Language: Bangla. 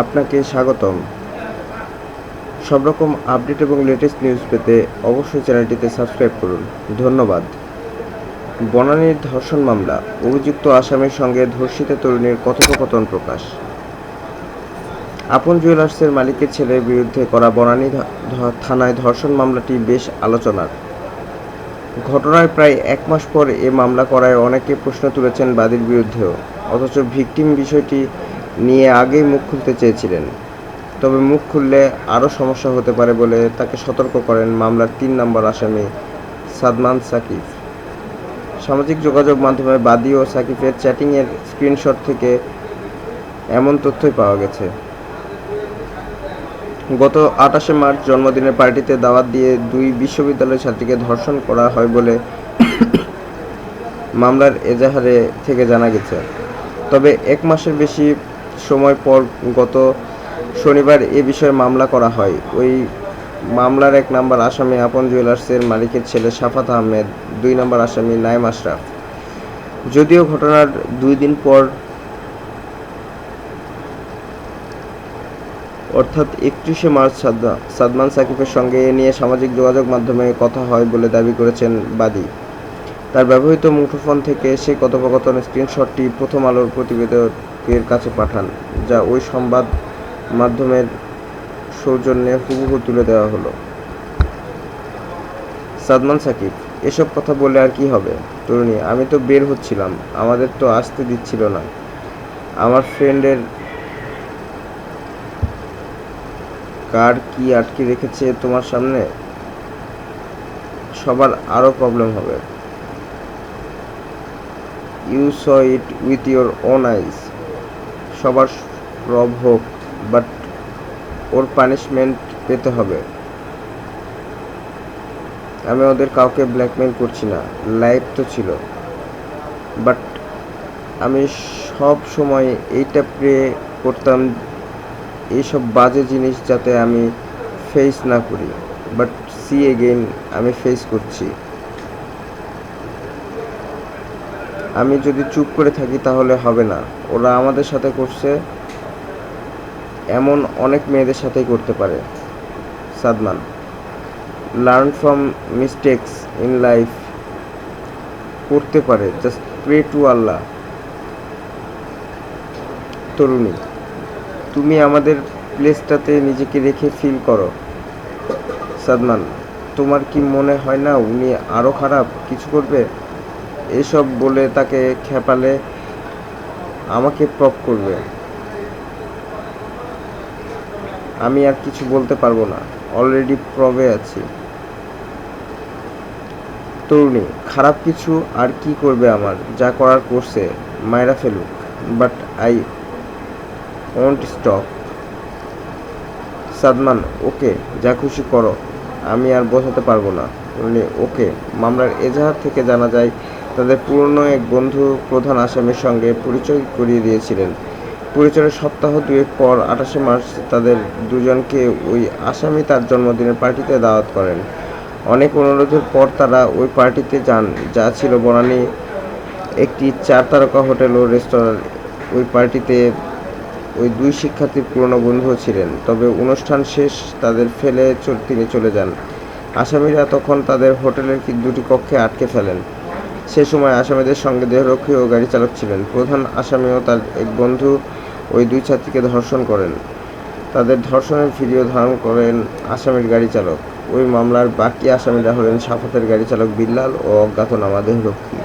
আপনাকে স্বাগতম। সব রকম আপডেট এবং লেটেস্ট নিউজ পেতে অবশ্যই চ্যানেলটিতে সাবস্ক্রাইব করুন। ধন্যবাদ। বনানীর ধর্ষণ মামলা, অভিযুক্ত আসামির সঙ্গে ধর্ষিতা তরুণীর কথোপকথন প্রকাশ। আপন জুয়েলার্সের মালিকের ছেলের বিরুদ্ধে করা বনানী থানায় ধর্ষণ মামলাটি বেশ আলোচনার। ঘটনার প্রায় 1 মাস পর এ মামলা করায় অনেকে প্রশ্ন তুলেছেন বাদীর বিরুদ্ধেও। অথচ ভিকটিম বিষয়টি নিয়ে আগেই মুখ খুলতে চেয়েছিলেন। তবে মুখ খুললে আরও সমস্যা হতে পারে বলে তাকে সতর্ক করেন মামলার 3 নম্বর আসামি সাদমান সাকিব। সামাজিক যোগাযোগ মাধ্যমে বাদী ও সাকিবের চ্যাটিংয়ের স্ক্রিনশট থেকে এমন তথ্যই পাওয়া গেছে। গত 28 মার্চ জন্মদিনের পার্টিতে দাওয়াত দিয়ে 2 বিশ্ববিদ্যালয়ের ছাত্রীকে ধর্ষণ করা হয় বলে মামলার এজাহারে থেকে জানা গেছে। তবে 1 মাসের বেশি সময় পর গত শনিবার এ বিষয়ে মামলা করা হয়। ওই মামলার 1 নম্বর আসামি আপন জুয়েলার্সের মালিকের ছেলে শাফাত আহমেদ, 2 নম্বর আসামি নাইম আশরাফ। যদিও ঘটনার 2 দিন পর অর্থাৎ 31শে মার্চ সাদমান সাকিবের সঙ্গে এ নিয়ে সামাজিক যোগাযোগ মাধ্যমে কথা হয় বলে দাবি করেছেন বাদী। তার ব্যবহৃত মুঠোফোন থেকে সেই কথোপকথন স্ক্রিনশটটি প্রথম আলোর প্রতিবেদকের কাছে পাঠান, যা ওই সংবাদ মাধ্যমের সৌজন্যে হুবহু তুলে দেওয়া হলো। সাদমান সাকিব: এসব কথা বলে আর কি হবে? তরুণী: আমি তো বের হচ্ছিলাম, আমাদের তো আসতে দিচ্ছিল না। আমার ফ্রেন্ডের কার কি আটকে রেখেছে তোমার সামনে? সবার আরও প্রবলেম হবে। You saw it with your own eyes. সবার রব হোক, বাট ওর পানিশমেন্ট পেতে হবে। আমি ওদের কাউকে ব্ল্যাকমেল করছি না, লাইভ তো ছিল, বাট আমি সব সময় এইটা প্রে করতাম এইসব বাজে জিনিস যাতে আমি ফেস না করি, বাট সি এগেইন আমি ফেস করছি। আমি যদি চুপ করে থাকি তাহলে হবে না। ওরা আমাদের সাথে করছে, এমন অনেক মেয়েদের সাথেই করতে পারে। Sadman: learn from mistakes in life. করতে পারে, জাস্ট প্রে টু আল্লাহ। তরুণী: তুমি আমাদের প্লেসটাতে নিজেকে রেখে ফিল করো। সাদমান: তোমার কি মনে হয় না উনি আরও খারাপ কিছু করবে? এসব বলে তাকে খেপালে আমাকে প্রপ করবে। আমি আর কিছু বলতে পারবো না, অলরেডি প্রবে আছি। তরুণী: খারাপ কিছু আর কি করবে? আমার যা করার করছে, মায়েরা ফেলুক, but I won't stop. Sadman: okay, যা খুশি করো, আমি আর বোঝাতে পারবো না। তরুণী: ওকে। মামলার এজাহার থেকে জানা যায় তাদের পুরনো এক বন্ধু প্রধান আসামির সঙ্গে পরিচয় করিয়ে দিয়েছিলেন। পরিচয়ের সপ্তাহ 2 পর 28শে মার্চ তাদের দুজনকে ওই আসামি তার জন্মদিনের পার্টিতে দাওয়াত করেন। অনেক অনুরোধের পর তারা ওই পার্টিতে যান, যা ছিল বনানী একটি 4 তারকা হোটেল ও রেস্তোরাঁ। ওই পার্টিতে ওই 2 শিক্ষার্থীর পুরনো বন্ধুও ছিলেন। তবে অনুষ্ঠান শেষ তাদের ফেলে তিনি চলে যান। আসামিরা তখন তাদের হোটেলের 2টি কক্ষে আটকে ফেলেন। সে সময় আসামিদের সঙ্গে দেহরক্ষী ও গাড়ি চালক ছিলেন। প্রধান আসামি ও তার এক বন্ধু ওই 2 ছাত্রীকে ধর্ষণ করেন। তাদের ধর্ষণের ভিডিও ধারণ করেন আসামির গাড়ি চালক। ওই মামলার বাকি আসামিরা হলেন শাফাতের গাড়ি চালক বিল্লাল ও অজ্ঞাতনামা দেহরক্ষী।